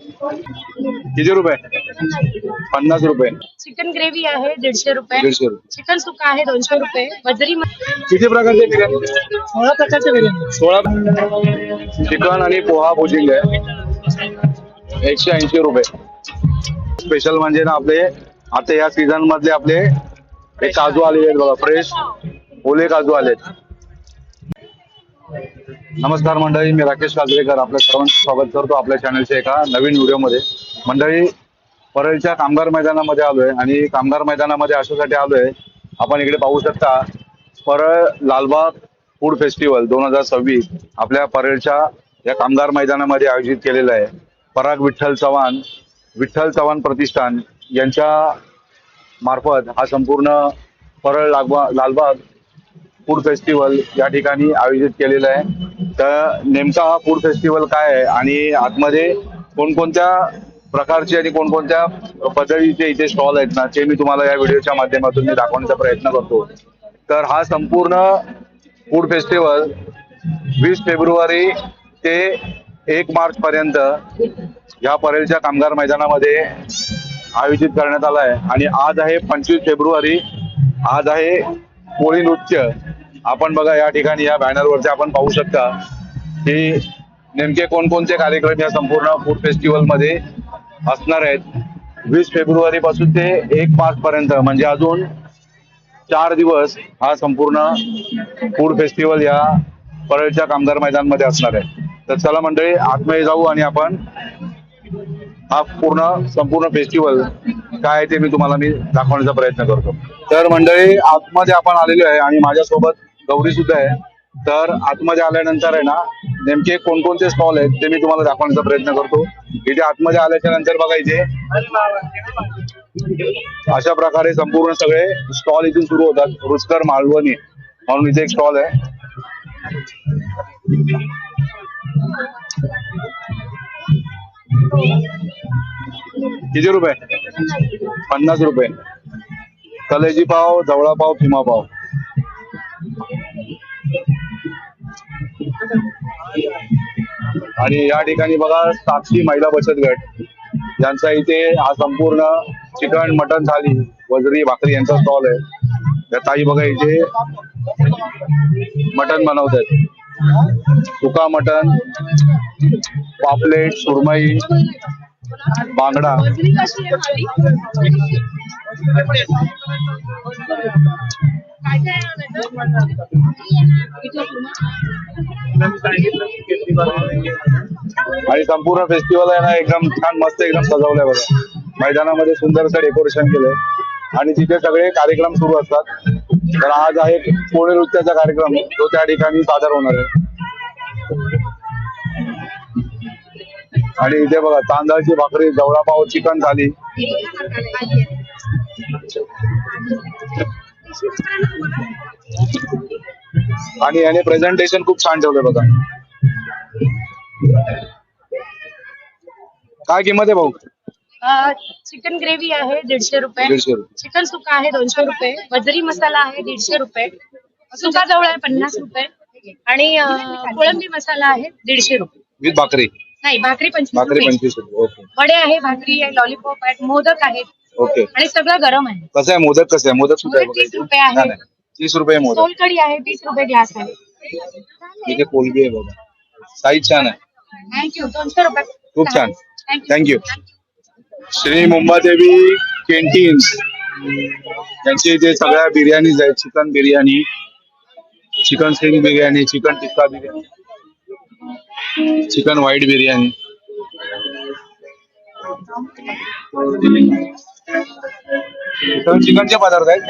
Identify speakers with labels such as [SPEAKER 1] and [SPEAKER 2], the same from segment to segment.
[SPEAKER 1] किती रुपये? 50 रुपये.
[SPEAKER 2] चिकन ग्रेव्ही आहे 150 रुपये.
[SPEAKER 1] 150 रुपये.
[SPEAKER 2] चिकन सुका आहे 200 रुपये. वजरी
[SPEAKER 1] किती प्रकारचे बिर्याणी?
[SPEAKER 2] 16 प्रकारचे बिर्याणी.
[SPEAKER 1] 16. चिकन आणि पोहा भुजिंग आहे 180 रुपये. स्पेशल म्हणजे ना आपले आता या सीझन मधले आपले हे काजू आलेले आहेत बघा, फ्रेश ओले काजू आलेत. नमस्कार मंडळी, मी राकेश काजरेकर आपल्या सर्वांचं स्वागत करतो आपल्या चॅनलच्या एका नवीन व्हिडिओमध्ये. मंडळी, परळच्या कामगार मैदानामध्ये आलोय आणि कामगार मैदानामध्ये अशासाठी आलोय, आपण इकडे पाहू शकता परळ लालबाग फूड फेस्टिवल 2026 आपल्या परळच्या या कामगार मैदानामध्ये आयोजित केलेलं आहे. पराग विठ्ठल चव्हाण प्रतिष्ठान यांच्या मार्फत हा संपूर्ण परळ लालबाग फूड फेस्टिवल या ठिकाणी आयोजित केलेला आहे. तर नेमका हा फूड फेस्टिवल काय आहे आणि आतमध्ये कोणकोणत्या प्रकारचे आणि कोणकोणत्या पद्धतीचे इथे स्टॉल आहेत ना, ते मी तुम्हाला या व्हिडिओच्या माध्यमातून मी दाखवण्याचा प्रयत्न करतो. तर हा संपूर्ण फूड फेस्टिवल 20 फेब्रुवारी ते 1 मार्च पर्यंत या परळच्या कामगार मैदानामध्ये आयोजित करण्यात आला आहे. आणि आज आहे 25 फेब्रुवारी. आज आहे कोळी नृत्य. आपण बघा या ठिकाणी या बॅनरवरती आपण पाहू शकता की नेमके कोणकोणते कार्यक्रम या संपूर्ण फूड फेस्टिवल मध्ये असणार आहेत. 20 फेब्रुवारी पासून ते 1 मार्च पर्यंत म्हणजे अजून 4 दिवस हा संपूर्ण फूड फेस्टिवल या परळच्या कामगार मैदानामध्ये असणार आहे. तर चला मंडळी, आतमध्ये जाऊ आणि आपण हा संपूर्ण फेस्टिवल काय आहे ते मी दाखवण्याचा प्रयत्न करतो. तर मंडळी, आतमध्ये आपण आलेलो आहे आणि माझ्यासोबत गौरी सुद्धा आहे. तर आतमध्ये आल्यानंतर आहे ना, नेमके कोणकोणते स्टॉल आहेत ते मी तुम्हाला दाखवण्याचा प्रयत्न करतो. इथे आतमध्ये आल्याच्या नंतर बघायचे अशा प्रकारे संपूर्ण सगळे स्टॉल इथून सुरू होतात. रुचकर मालवणी म्हणून इथे एक स्टॉल आहे. किती रुपये? 50 रुपये. कलेजी पाव, जवळा पाव, फिमा पाव. आणि या ठिकाणी बघा साक्षी महिला बचत गट यांचा इथे हा संपूर्ण चिकन मटन थाली वजरी भाकरी यांचा स्टॉल आहे. त्या ताई बघा इथे मटन बनवतात. सुका मटन, पापलेट, सुरमई, बांगडा. आणि संपूर्ण फेस्टिवल आहे ना, एकदम छान मस्त एकदम सजवलंय बघा. मैदानामध्ये सुंदरसं डेकोरेशन केलंय आणि तिथे सगळे कार्यक्रम सुरू असतात. तर आज आहे कोळी नृत्याचा कार्यक्रम, तो त्या ठिकाणी सादर होणार आहे. आणि इथे बघा तांदळाची भाकरी, जवळा पाव, चिकन थाली. आणि याने प्रेझेंटेशन खूप छान ठेवलंय बघा. काय किंमत आहे भाऊ?
[SPEAKER 2] चिकन ग्रेव्ही आहे 150 रुपये.
[SPEAKER 1] 150 रुपये.
[SPEAKER 2] चिकन सुका आहे 200 रुपये. वजरी मसाला आहे 150 रुपये. सुका जवळ आहे 50 रुपये. आणि कोळंबी मसाला आहे 150 रुपये.
[SPEAKER 1] विथ भाकरी? नाही,
[SPEAKER 2] भाकरी 25
[SPEAKER 1] भाकरी
[SPEAKER 2] रुपये.
[SPEAKER 1] 25 रुपये. ओके.
[SPEAKER 2] वडे आहे, भाकरी आहे, लॉलीपॉप आहेत, मोदक आहेत.
[SPEAKER 1] ओके.
[SPEAKER 2] आणि सगळं गरम आहे.
[SPEAKER 1] कसं आहे मोदक? कसं आहे मोदक? सुद्धा
[SPEAKER 2] 30 रुपये आहे.
[SPEAKER 1] 30 रुपये मोदक.
[SPEAKER 2] सोलकढी आहे 20 रुपये ग्लास आहे.
[SPEAKER 1] इथे कोलबी आहे बघा, साईज छान आहे.
[SPEAKER 2] थँक्यू. 200 रुपये.
[SPEAKER 1] खूप छान, थँक्यू. श्री मुंबादेवी कॅन्टीन्स यांची इथे सगळ्या बिर्याणीज आहेत. Chicken biryani, chicken sting biryani, chicken tikka biryani, chicken white biryani. चिकनचे पदार्थ आहेत.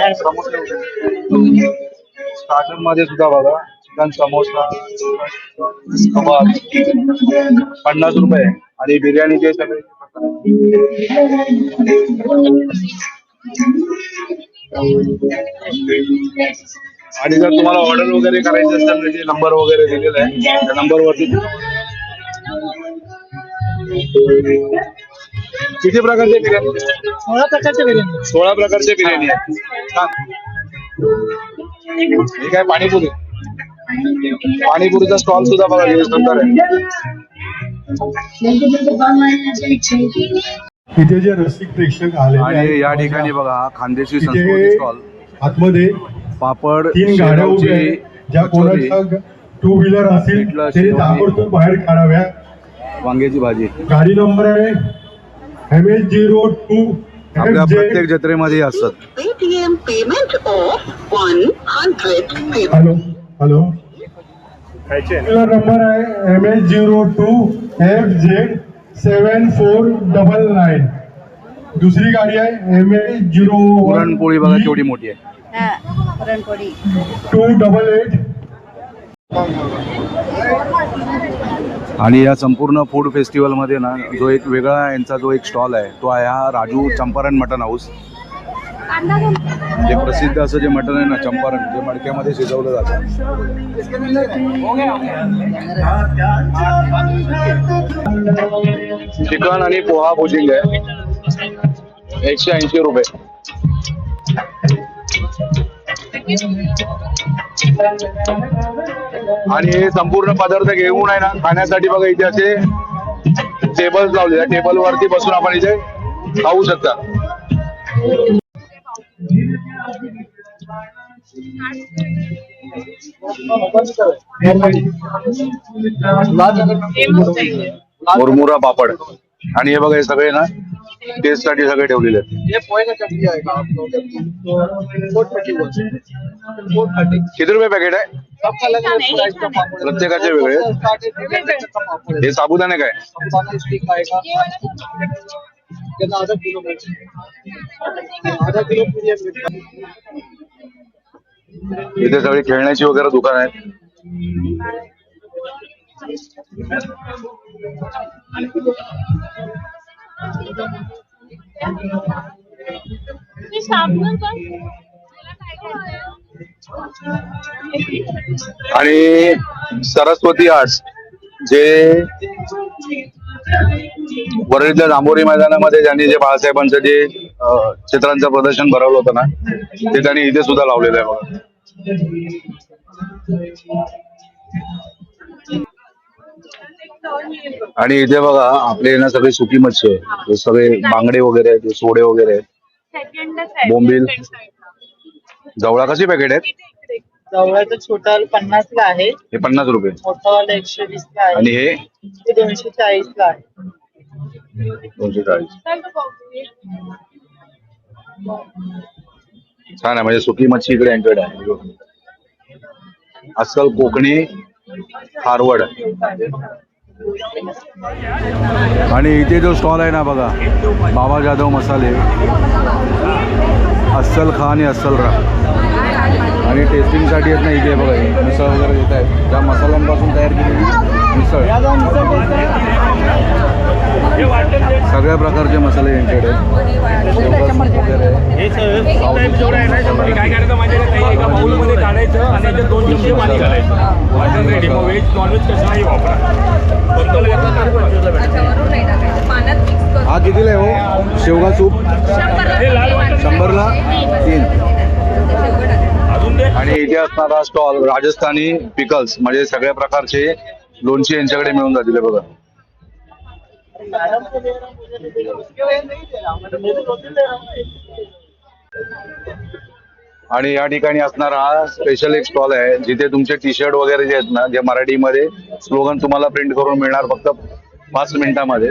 [SPEAKER 1] स्टार्टर मध्ये सुद्धा बघा चिकन समोसा, कबाब 50 रुपये. आणि बिर्याणीचे सगळे आणि जर तुम्हाला ऑर्डर वगैरे करायची असेल तर ते नंबर वगैरे दिलेला आहे, त्या नंबरवरती. किती प्रकारचे बिर्याणी?
[SPEAKER 2] 16 प्रकारचे बिर्याणी.
[SPEAKER 1] 16 प्रकारचे बिर्याणी आहेत. छान. हे काय पाणीपुरी? पाणीपुरीचा स्टॉल सुद्धा बघा सुंदर आहे.
[SPEAKER 3] इथे जे रसिक प्रेक्षक आले
[SPEAKER 1] आणि या ठिकाणी बघा खानदेशी संस्कृती स्टॉल,
[SPEAKER 3] आतमध्ये
[SPEAKER 1] पापड,
[SPEAKER 3] 3 गाड्या उभ्या
[SPEAKER 1] शेगावची
[SPEAKER 3] आहेत. ज्या
[SPEAKER 1] कचोरी,
[SPEAKER 3] कोणाच्या 2 व्हीलर असेल
[SPEAKER 1] पिठलं,
[SPEAKER 3] ते
[SPEAKER 1] शेवई.
[SPEAKER 3] ताबडतोब बाहेर काढाव्या.
[SPEAKER 1] वांग्याची भाजी.
[SPEAKER 3] गाडी नंबर आहे MS02
[SPEAKER 1] आपल्या प्रत्येक जत्रेमध्ये असतात.
[SPEAKER 4] Paytm payment of 100.
[SPEAKER 3] Hello hello number आहे MS02 FZ7499. दुसरी गाडी आहे MS01
[SPEAKER 1] पुरणपोळी बघा केवढी मोठी आहे.
[SPEAKER 5] पुरणपोळी
[SPEAKER 3] 288.
[SPEAKER 1] आणि या संपूर्ण फूड फेस्टिवल मध्ये ना जो एक वेगळा यांचा जो एक स्टॉल आहे तो आहे हा राजू चंपारण मटन हाऊस. जे प्रसिद्ध असं जे मटन आहे ना चंपारण, जे मडक्यामध्ये शिजवलं जातं. चिकन आणि पोहा भुजिंग आहे 180 रुपये. आणि हे संपूर्ण पदार्थ घेऊन आहे ना खाण्यासाठी बघा इथे असे टेबल्स लावले, टेबल वरती बसून आपण इथे खाऊ शकता. मुरमुरा पापड आणि हे बघा हे सगळे ना टेस्ट साठी सगळे ठेवलेले आहेत. किती रुपये पॅकेट आहे? प्रत्येकाचे वेगळे. हे साबुदाणे काय? इथे सगळी खेळण्याची वगैरे दुकान आहेत. आणि सरस्वती आर्ट्स जे वरळीतल्या जांभोरी मैदानामध्ये ज्यांनी जे बाळासाहेबांचं जे चित्रांचं प्रदर्शन भरवलं होतं ना ते त्यांनी इथे सुद्धा लावलेलं आहे बघा. आणि इथे बघा आपले ना सगळी सुकी मच्छी आहे, हे सगळे बांगडे वगैरे आहेत, सोडे वगैरे आहेत, बोंबील. जवळा कशी पॅकेट आहेत?
[SPEAKER 5] जवळचं छोटा 50 ला आहे,
[SPEAKER 1] हे 50 रुपये.
[SPEAKER 5] मोठा वाला 120 ला आहे
[SPEAKER 1] आणि हे
[SPEAKER 5] ते 240 ला आहे.
[SPEAKER 1] 240. छान आहे, म्हणजे सुकी मच्छी इकडे एंटर्ड आहे. अस्सल कोकणी खारवड. आणि इथे जो स्टॉल आहे ना बघा बाबा जाधव मसाले, अस्सल खा आणि अस्सल राहा. आणि टेस्टिंगसाठी येत नाही इथे बघा हे मिसळ वगैरे देत आहेत, त्या मसाल्यांपासून तयार केलेली मिसळ. सगळ्या प्रकारचे मसाले एंटेड आहेत.
[SPEAKER 6] काय करायचं माहिती आहे का, एका बाउलमध्ये काढायचं आणि त्याच्यात 2 चमचे पाणी घालायचं. वाटण रेडी. मग व्हेज नॉनव्हेज कशाही वापरा. बंदला घेतला तर 25 ला भेटेल.
[SPEAKER 1] हा कितीला आहे हो शेवगा सूप?
[SPEAKER 6] हे लाल वाटण
[SPEAKER 1] 100ला 3.
[SPEAKER 6] अजून दे.
[SPEAKER 1] आणि इथे असणारा स्टॉल राजस्थानी पिकल्स, म्हणजे सगळ्या प्रकारचे लोणची यांच्याकडे मिळून जातील बघा. आणि या ठिकाणी असणारा हा स्पेशल एक स्टॉल आहे जिथे तुमचे टी शर्ट वगैरे जे आहेत ना, जे मराठीमध्ये स्लोगन तुम्हाला प्रिंट करून मिळणार फक्त 5 मिनिटांमध्ये.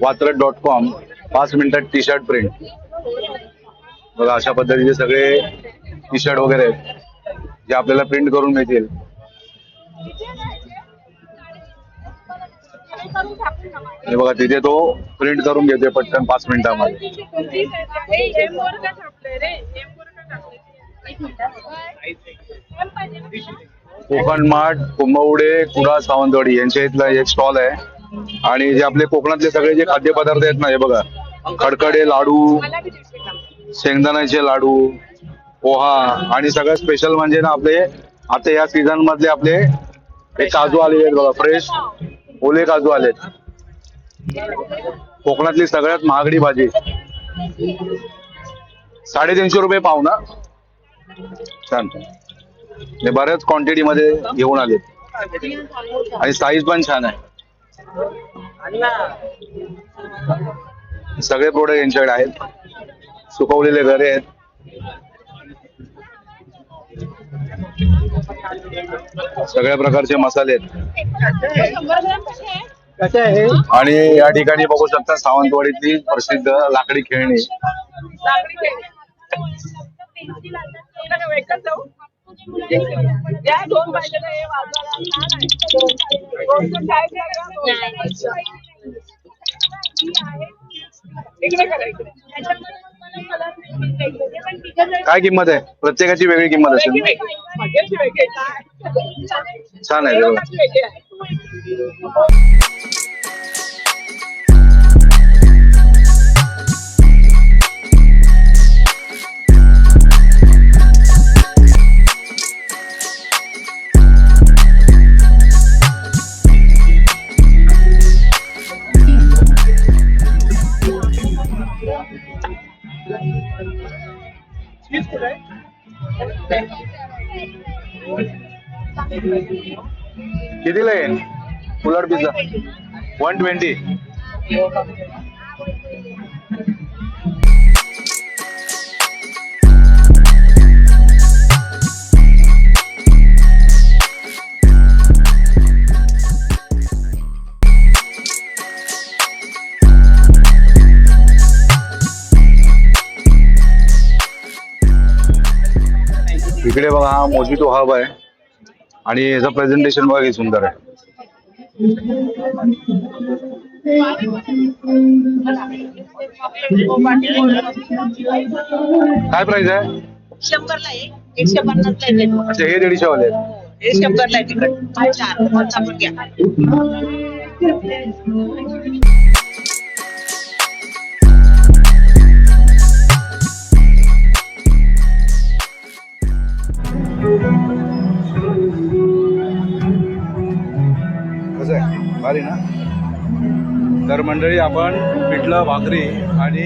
[SPEAKER 1] वात्रट.com 5 मिनिटात टी शर्ट प्रिंट. बघा अशा पद्धतीचे सगळे टी शर्ट वगैरे आहेत जे आपल्याला प्रिंट करून मिळतील. हे बघा तिथे तो प्रिंट करून घेतोय पटकन 5 मिनिटांमध्ये. कोकण मार्ट, कुंभवडे, कुडाळ, सावंतवाडी यांच्या इथला एक स्टॉल आहे. आणि जे आपले कोकणातले सगळे जे खाद्यपदार्थ आहेत ना, हे बघा खडखडे लाडू, शेंगदाण्याचे लाडू, पोहा. आणि सगळ्यात स्पेशल म्हणजे ना आपले आता या सीझन मधले आपले हे काजू आलेले आहेत बघा, फ्रेश ओले काजू आलेत. कोकणातली सगळ्यात महागडी भाजी 350 रुपये पाव ना. छान, हे बऱ्याच क्वांटिटी मध्ये घेऊन आलेत आणि साईज पण छान आहे. सगळे प्रोडक्ट यांच्याकडे आहेत. सुकवलेले गरे आहेत. सगळ्या प्रकारचे मसाले आहेत. आणि या ठिकाणी बघू शकता सावंतवाडीतली प्रसिद्ध लाकडी खेळणी. काय किंमत आहे? प्रत्येकाची वेगळी किंमत असेल. छान आहे. कितीला आहे पुलाव पिझ्झा? 120. इकडे बघा हा मोजिटो हब आहे आणि याचं प्रेझेंटेशन बघा किती सुंदर आहे. काय प्राइस आहे?
[SPEAKER 5] 100ला आहे, 150ला आहे.
[SPEAKER 1] अच्छा, हे 150 वाले आहेत.
[SPEAKER 5] हे 100ला आहे तिकट. 4 5 आपण घ्या.
[SPEAKER 1] कसं आहे? भारी ना? तर मंडळी आपण पिठलं भाकरी आणि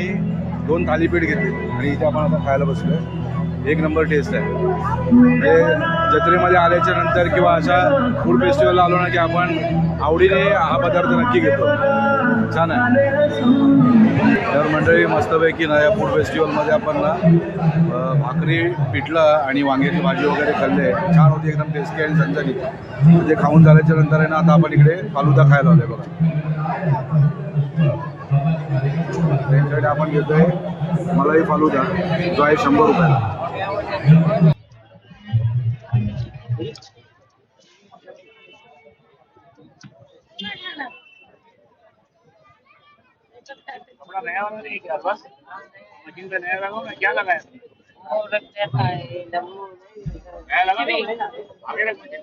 [SPEAKER 1] 2 थालीपीठ घेतली आणि इथे आपण आता खायला बसलोय. एक नंबर टेस्ट आहे. म्हणजे जत्रेमध्ये आल्याच्या नंतर किंवा अशा फूड फेस्टिवलला आलो ना की आपण आवडीने हा पदार्थ नक्की घेतो. छान आहे. तर मंडळी मस्तपैकी ना या फूड फेस्टिवलमध्ये आपण ना भाकरी, पिठलं आणि वांग्याची भाजी वगैरे खाल्ले. छान होती, एकदम टेस्टी आणि झणझणीत. म्हणजे खाऊन झाल्याच्या नंतर आहे ना आता आपण इकडे फालुदा खायला आलोय बघा. त्यांच्याकडे आपण घेतोय मलाई फालुदा, जो आहे 100 रुपयाला.
[SPEAKER 6] अपना नया वाला नहीं क्या बस मशीन पे नया लगा क्या लगा है? नया लगा आगे रख मशीन.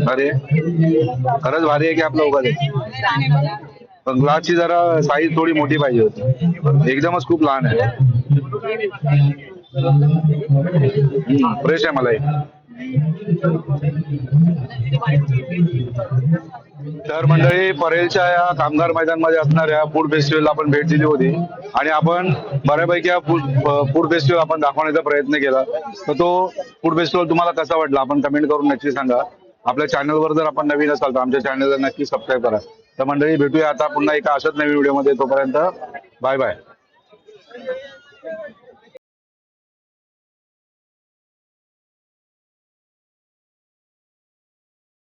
[SPEAKER 1] अरे खरंच भारी आहे की आपलं उगाच. पण ग्लासची जरा साईज थोडी मोठी पाहिजे होती. एकदमच खूप लहान आहे. फ्रेश आहे मलाई. तर मंडळी परेलच्या या कामगार मैदानमध्ये असणाऱ्या फूड फेस्टिवलला आपण भेट दिली होती आणि आपण बऱ्यापैकी फूड फेस्टिवल आपण दाखवण्याचा प्रयत्न केला. तर तो फूड फेस्टिवल तुम्हाला कसा वाटला आपण कमेंट करून नक्की सांगा. आपल्या चॅनलवर जर आपण नवीन असाल तर आमच्या चॅनलला नक्की सबस्क्राईब करा. तर मंडळी भेटूया आता पुन्हा एका अशाच नवीन व्हिडिओमध्ये. तोपर्यंत बाय बाय.